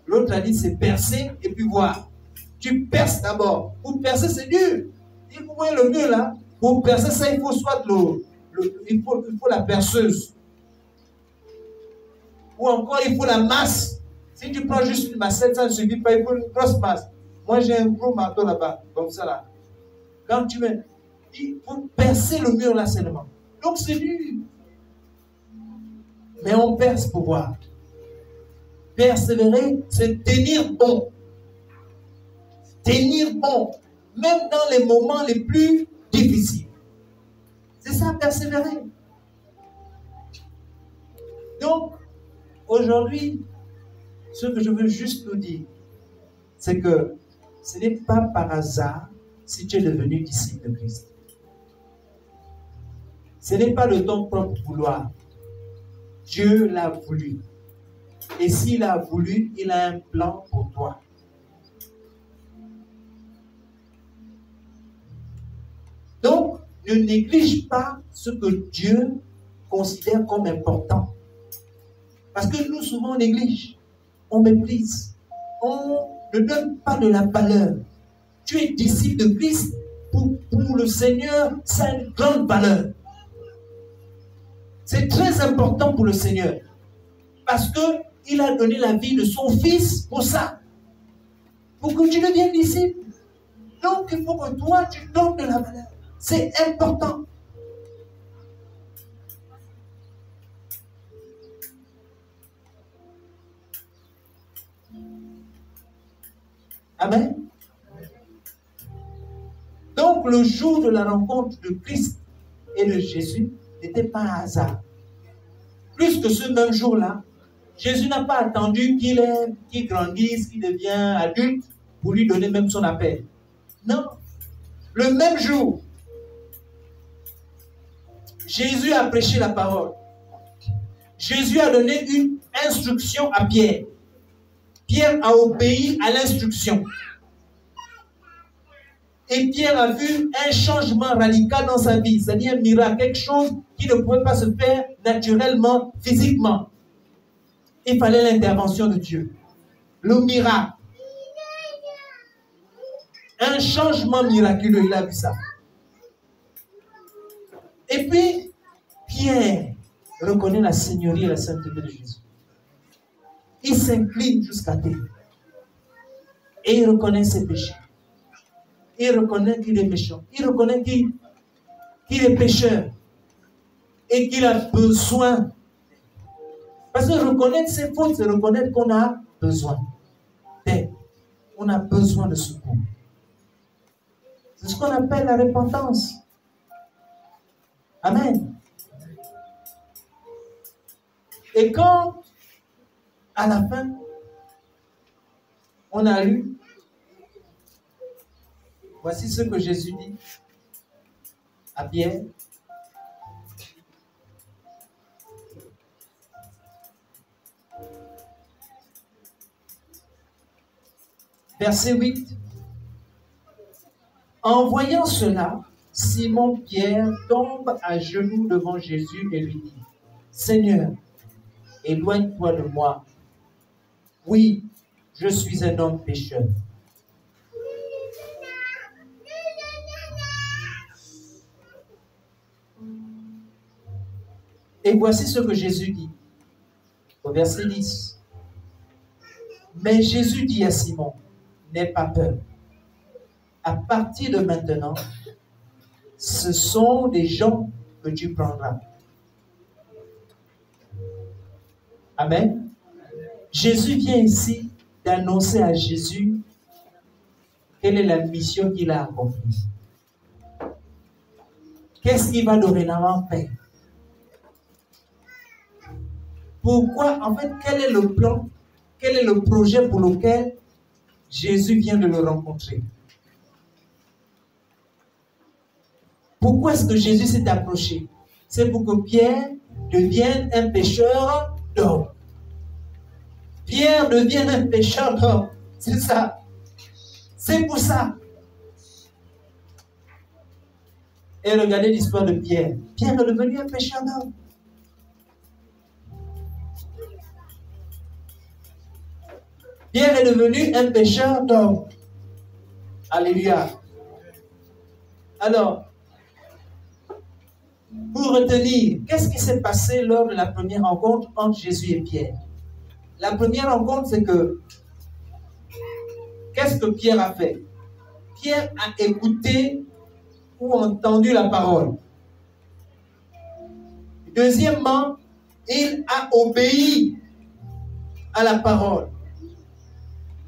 L'autre a dit c'est percer et puis voir. Tu perces d'abord. Pour percer, c'est dur. Et vous voyez le mur là. Pour percer ça, il faut soit il faut la perceuse. Ou encore, il faut la masse. Si tu prends juste une massette, ça ne suffit pas. Il faut une grosse masse. Moi, j'ai un gros marteau là-bas, comme ça là. Quand tu mets, il faut percer le mur là seulement. Donc, c'est dur. Mais on perce pour voir. Persévérer, c'est tenir bon. Tenir bon. Même dans les moments les plus difficiles. C'est ça, persévérer. Donc, aujourd'hui, ce que je veux juste nous dire, c'est que ce n'est pas par hasard si tu es devenu disciple de Christ. Ce n'est pas de ton propre vouloir. Dieu l'a voulu. Et s'il a voulu, il a un plan pour toi. Donc, ne néglige pas ce que Dieu considère comme important. Parce que nous, souvent, on néglige, on méprise, on ne donne pas de la valeur. Tu es disciple de Christ, pour le Seigneur, ça a une grande valeur. C'est très important pour le Seigneur. Parce qu'il a donné la vie de son Fils pour ça. Pour que tu deviennes disciple. Donc, il faut que toi, tu donnes de la valeur. C'est important. Amen. Donc, le jour de la rencontre de Christ et de Jésus n'était pas un hasard. Plus que ce même jour-là, Jésus n'a pas attendu qu'il grandisse, qu'il devienne adulte pour lui donner même son appel. Non. Le même jour, Jésus a prêché la parole. Jésus a donné une instruction à Pierre. Pierre a obéi à l'instruction. Et Pierre a vu un changement radical dans sa vie, c'est-à-dire un miracle, quelque chose qui ne pouvait pas se faire naturellement, physiquement. Il fallait l'intervention de Dieu. Le miracle. Un changement miraculeux, il a vu ça. Et puis, Pierre reconnaît la seigneurie et la sainteté de Jésus. Il s'incline jusqu'à terre. Et il reconnaît ses péchés. Il reconnaît qu'il est méchant. Il reconnaît qu'il est pécheur. Et qu'il a besoin. Parce que reconnaître ses fautes, c'est reconnaître qu'on a besoin d'aide. On a besoin de secours. C'est ce qu'on appelle la repentance. Amen. Et quand, à la fin, on a lu, voici ce que Jésus dit à Pierre. Verset 8. En voyant cela, Simon-Pierre tombe à genoux devant Jésus et lui dit, Seigneur, éloigne-toi de moi. Oui, je suis un homme pécheur. Et voici ce que Jésus dit au verset 10. Mais Jésus dit à Simon, n'aie pas peur. À partir de maintenant, ce sont des gens que tu prendras. Amen. Jésus vient ici d'annoncer à Jésus quelle est la mission qu'il a accomplie. Qu'est-ce qu'il va dorénavant faire? Pourquoi, en fait, quel est le plan, quel est le projet pour lequel Jésus vient de le rencontrer? Pourquoi est-ce que Jésus s'est approché? C'est pour que Pierre devienne un pêcheur d'hommes. Pierre devienne un pêcheur d'hommes. C'est ça. C'est pour ça. Et regardez l'histoire de Pierre. Pierre est devenu un pêcheur d'hommes. Pierre est devenu un pêcheur d'hommes. Alléluia. Alors, pour retenir, qu'est-ce qui s'est passé lors de la première rencontre entre Jésus et Pierre? La première rencontre, c'est que, qu'est-ce que Pierre a fait? Pierre a écouté ou entendu la parole. Deuxièmement, il a obéi à la parole.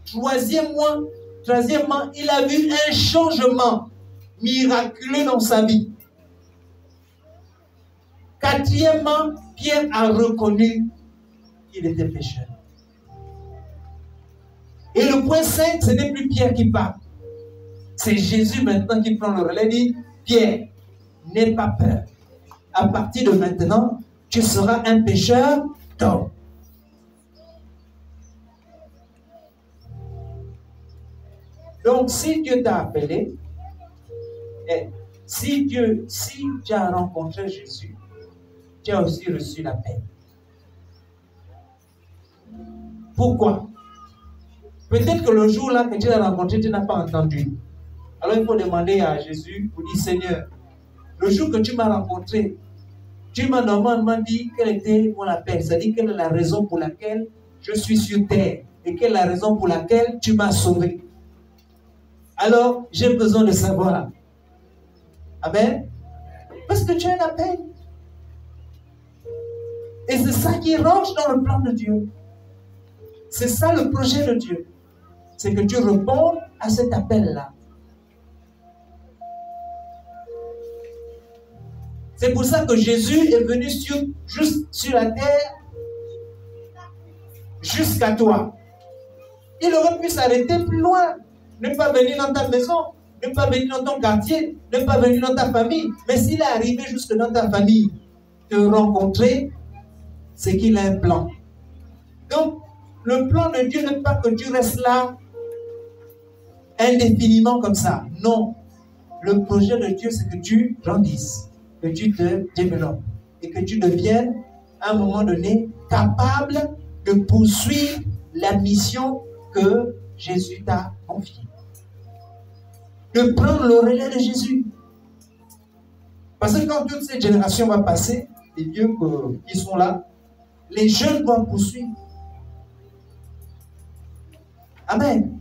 Troisièmement, il a vu un changement miraculeux dans sa vie. Quatrièmement, Pierre a reconnu qu'il était pécheur. Et le point 5, ce n'est plus Pierre qui parle. C'est Jésus maintenant qui prend le relais et dit, Pierre, n'aie pas peur. À partir de maintenant, tu seras un pécheur d'hommes. Donc, si Dieu t'a appelé, si tu as rencontré Jésus, tu as aussi reçu la paix. Pourquoi? Peut-être que le jour-là que tu l'as rencontré, tu n'as pas entendu. Alors il faut demander à Jésus pour dire, Seigneur, le jour que tu m'as rencontré, tu m'as normalement dit quel était mon appel. C'est-à-dire quelle est la raison pour laquelle je suis sur terre et quelle est la raison pour laquelle tu m'as sauvé. Alors, j'ai besoin de savoir. Amen. Parce que tu as un appel. Et c'est ça qui rentre dans le plan de Dieu. C'est ça le projet de Dieu. C'est que tu réponds à cet appel-là. C'est pour ça que Jésus est venu juste sur la terre jusqu'à toi. Il aurait pu s'arrêter plus loin. Ne pas venir dans ta maison, ne pas venir dans ton quartier, ne pas venir dans ta famille. Mais s'il est arrivé jusque dans ta famille, te rencontrer, c'est qu'il a un plan. Donc, le plan de Dieu n'est pas que tu restes là indéfiniment comme ça. Non. Le projet de Dieu, c'est que tu grandisses, que tu te développes et que tu deviennes, à un moment donné, capable de poursuivre la mission que Jésus t'a confiée. De prendre le relais de Jésus. Parce que quand toute cette génération va passer, les vieux qui sont là, les jeunes doivent poursuivre. Amen.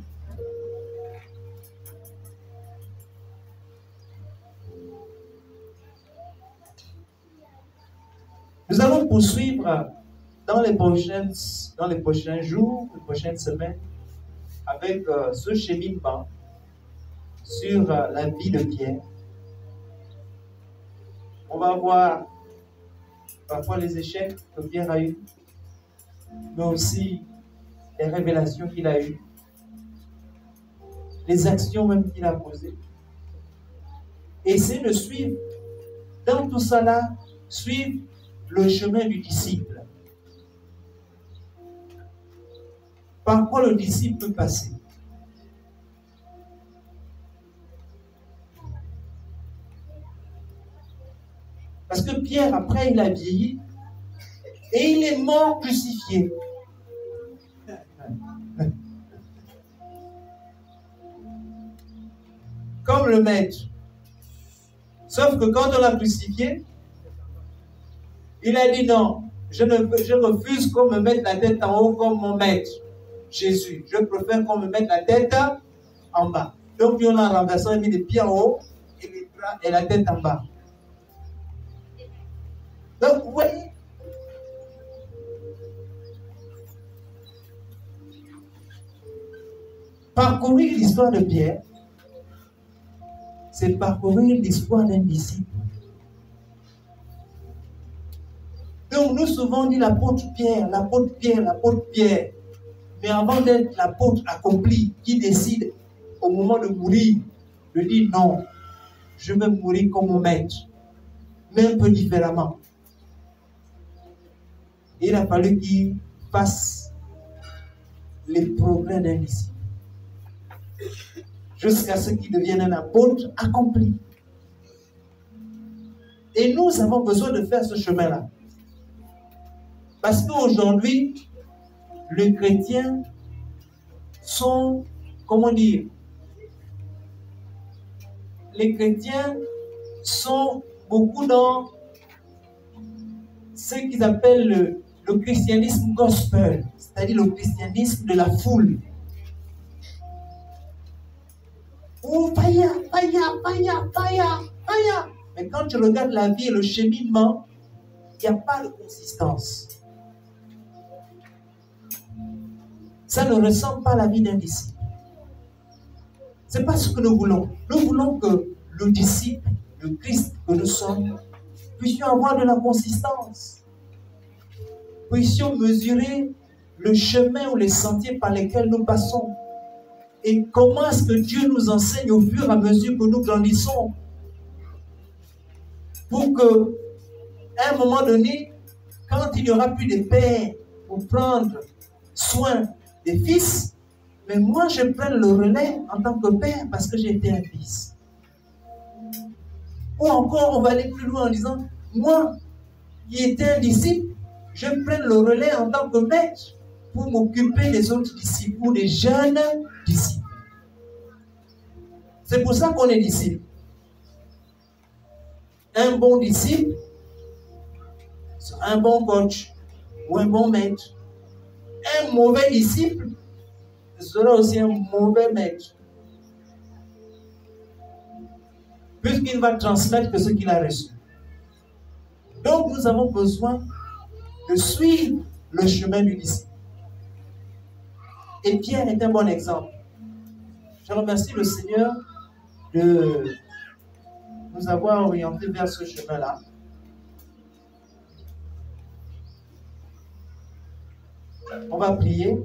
Nous allons poursuivre dans les prochains jours, les prochaines semaines, avec ce cheminement sur la vie de Pierre. On va voir parfois les échecs que Pierre a eus. mais aussi les révélations qu'il a eues, les actions même qu'il a posées. Essayez de suivre, dans tout cela, suivre le chemin du disciple. Par quoi le disciple peut passer? Parce que Pierre, après, il a vieilli et il est mort crucifié. Comme le maître. Sauf que quand on l'a crucifié, il a dit non, je refuse qu'on me mette la tête en haut comme mon maître, Jésus. Je préfère qu'on me mette la tête en bas. Donc, on a renversé, il a mis les pieds en haut et les bras et la tête en bas. Donc, vous voyez, parcourir l'histoire de Pierre, c'est parcourir l'histoire d'un disciple. Donc, nous souvent dit l'apôtre Pierre, l'apôtre Pierre, l'apôtre Pierre. Mais avant d'être l'apôtre accompli, qui décide au moment de mourir, de dire non, je vais mourir comme mon maître, mais un peu différemment. Et il a fallu qu'il fasse les progrès d'un disciple jusqu'à ce qu'il devienne un apôtre accompli. Et nous avons besoin de faire ce chemin-là. Parce qu'aujourd'hui, les chrétiens sont, comment dire, les chrétiens sont beaucoup dans ce qu'ils appellent le christianisme gospel, c'est-à-dire le christianisme de la foule. Oh, faya, faya, faya, faya, faya. Mais quand tu regardes la vie et le cheminement, il n'y a pas de consistance. Ça ne ressemble pas à la vie d'un disciple. Ce n'est pas ce que nous voulons. Nous voulons que le disciple, le Christ que nous sommes, puissions avoir de la consistance. Puissions mesurer le chemin ou les sentiers par lesquels nous passons. Et comment est-ce que Dieu nous enseigne au fur et à mesure que nous grandissons. Pour que, à un moment donné, quand il n'y aura plus de père pour prendre soin des fils, mais moi je prends le relais en tant que père parce que j'ai été un fils. Ou encore on va aller plus loin en disant, moi qui étais un disciple, je prends le relais en tant que maître pour m'occuper des autres disciples ou des jeunes disciples. C'est pour ça qu'on est disciple. Un bon disciple sera un bon coach ou un bon maître. Un mauvais disciple sera aussi un mauvais maître. Puisqu'il va transmettre que ce qu'il a reçu. Donc nous avons besoin de suivre le chemin du disciple. Et Pierre est un bon exemple. Je remercie le Seigneur de nous avoir orientés vers ce chemin-là. On va prier.